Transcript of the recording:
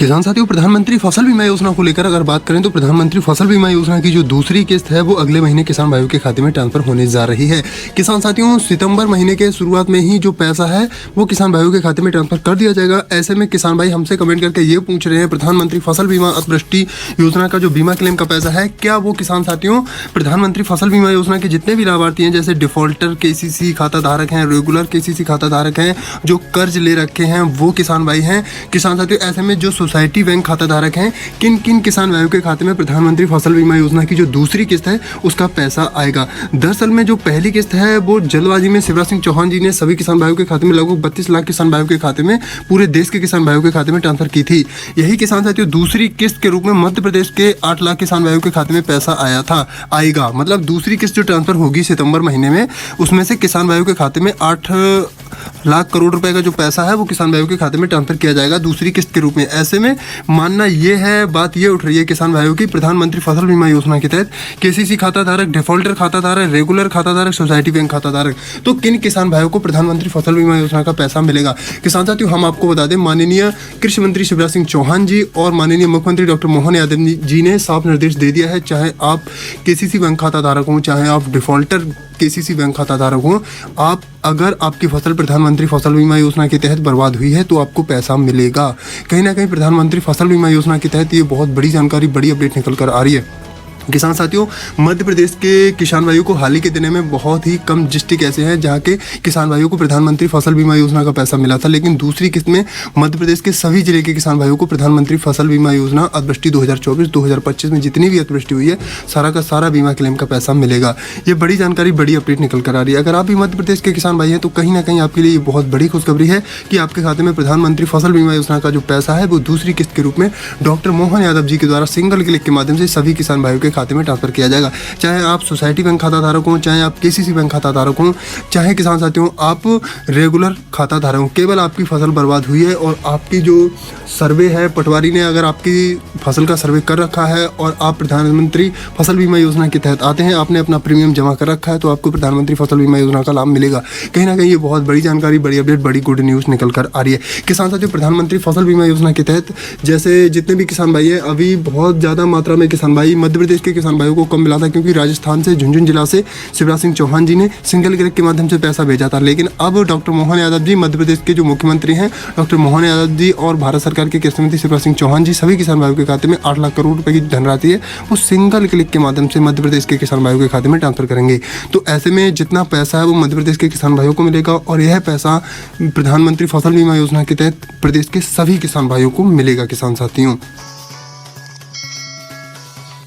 किसान साथियों, प्रधानमंत्री फसल बीमा योजना को लेकर अगर बात करें तो प्रधानमंत्री फसल बीमा योजना की जो दूसरी किस्त है वो अगले महीने किसान भाइयों के खाते में ट्रांसफर होने जा रही है। किसान साथियों, सितंबर महीने के शुरुआत में ही जो पैसा है वो किसान भाइयों के खाते में ट्रांसफर कर दिया जाएगा। ऐसे में किसान भाई हमसे कमेंट करके ये पूछ रहे हैं, प्रधानमंत्री फसल बीमा अतिवृष्टि योजना का जो बीमा क्लेम का पैसा है, क्या वो किसान साथियों प्रधानमंत्री फसल बीमा योजना के जितने भी लाभार्थी हैं, जैसे डिफॉल्टर केसीसी खाता धारक हैं, रेगुलर केसीसी खाता धारक हैं, जो कर्ज ले रखे हैं वो किसान भाई हैं। किसान साथियों, ऐसे में जो सोसाइटी बैंक खाता धारक हैं, किन किन किसान भाइयों के खाते में प्रधानमंत्री फसल बीमा योजना की जो दूसरी किस्त है उसका पैसा आएगा। दरअसल में जो पहली किस्त है वो जल्दबाजी में शिवराज सिंह चौहान जी ने सभी किसान भाइयों के खाते में लगभग 32 लाख किसान भाइयों के खाते में, पूरे देश के किसान भाइयों के खाते में ट्रांसफर की थी। यही किसान साथियों दूसरी किस्त के रूप में मध्य प्रदेश के 8 लाख किसान भाइयों के खाते में पैसा आएगा। मतलब दूसरी किस्त जो ट्रांसफर होगी सितंबर महीने में, उसमें से किसान भाइयों के खाते में 8 लाख करोड़ रुपए का जो पैसा है वो किसान भाइयों के खाते में ट्रांसफर किया जाएगा दूसरी किस्त के रूप में। ऐसे में मानना ये है, बात ये उठ रही है किसान भाइयों की, प्रधानमंत्री फसल बीमा योजना के तहत केसीसी खाता धारक, डिफॉल्टर खाता धारक, रेगुलर खाता धारक, सोसाइटी बैंक खाता धारक, तो किन किसान भाइयों को प्रधानमंत्री फसल बीमा योजना का पैसा मिलेगा। किसान साथियों, हम आपको बता दें, माननीय कृषि मंत्री शिवराज सिंह चौहान जी और माननीय मुख्यमंत्री डॉक्टर मोहन यादव जी ने साफ निर्देश दे दिया है, चाहे आप केसीसी बैंक खाता धारक हों, चाहे आप डिफॉल्टर केसीसी बैंक खाता धारक हों, आप अगर आपकी फसल प्रधानमंत्री फसल बीमा योजना के तहत बर्बाद हुई है तो आपको पैसा मिलेगा। कहीं ना कहीं प्रधानमंत्री फसल बीमा योजना के तहत ये बहुत बड़ी जानकारी, बड़ी अपडेट निकल कर आ रही है। किसान साथियों, मध्य प्रदेश के किसान भाइयों को हाल ही के दिनों में बहुत ही कम डिस्ट्रिक्ट ऐसे हैं जहां के किसान भाइयों को प्रधानमंत्री फसल बीमा योजना का पैसा मिला था, लेकिन दूसरी किस्त में मध्य प्रदेश के सभी जिले के किसान भाइयों को प्रधानमंत्री फसल बीमा योजना अतिवृष्टि 2024-2025 में जितनी भी अतिवृष्टि हुई है सारा का सारा बीमा क्लेम का पैसा मिलेगा। ये बड़ी जानकारी, बड़ी अपडेट निकल कर आ रही है। अगर आप भी मध्य प्रदेश के किसान भाई हैं तो कहीं ना कहीं आपके लिए ये बहुत बड़ी खुशखबरी है कि आपके खाते में प्रधानमंत्री फसल बीमा योजना का जो पैसा है वो दूसरी किस्त के रूप में डॉक्टर मोहन यादव जी के द्वारा सिंगल क्लिक के माध्यम से सभी किसान भाइयों के खाते में ट्रांसफर किया जाएगा। चाहे आप सोसाइटी बैंक खाता धारक हों, चाहे आप केसीसी बैंक खाता धारक हों, चाहे किसान साथियों आप रेगुलर खाता धारक हों, केवल आपकी फसल बर्बाद हुई है और आपकी जो सर्वे है, पटवारी ने अगर आपकी फसल का सर्वे कर रखा है और आप प्रधानमंत्री फसल बीमा योजना के तहत आते हैं, आपने अपना प्रीमियम जमा कर रखा है, तो आपको प्रधानमंत्री फसल बीमा योजना का लाभ मिलेगा। कहीं ना कहीं ये बहुत बड़ी जानकारी, बड़ी अपडेट, बड़ी गुड न्यूज़ निकल कर आ रही है। किसान साथियों, प्रधानमंत्री फसल बीमा योजना के तहत जैसे जितने भी किसान भाई हैं, अभी बहुत ज़्यादा मात्रा में किसान भाई मध्य प्रदेश के किसान भाइयों को कम मिला था, क्योंकि राजस्थान से झुंझुनू जिला से शिवराज सिंह चौहान जी ने सिंगल क्लिक के माध्यम से पैसा भेजा था। लेकिन अब डॉक्टर मोहन यादव जी, मध्य प्रदेश के जो मुख्यमंत्री हैं डॉक्टर मोहन यादव जी और भारत सरकार के कृषि मंत्री शिवराज सिंह चौहान जी, सभी किसान भाइयों के खाते में 8 लाख करोड़ रुपए की धनराशि है वो सिंगल क्लिक के माध्यम से मध्य प्रदेश के किसान भाइयों के खाते में ट्रांसफर करेंगे। तो ऐसे में जितना पैसा है वो मध्य प्रदेश के किसान भाइयों को मिलेगा और यह पैसा प्रधानमंत्री फसल बीमा योजना के तहत प्रदेश के सभी किसान भाइयों को मिलेगा। किसान साथियों।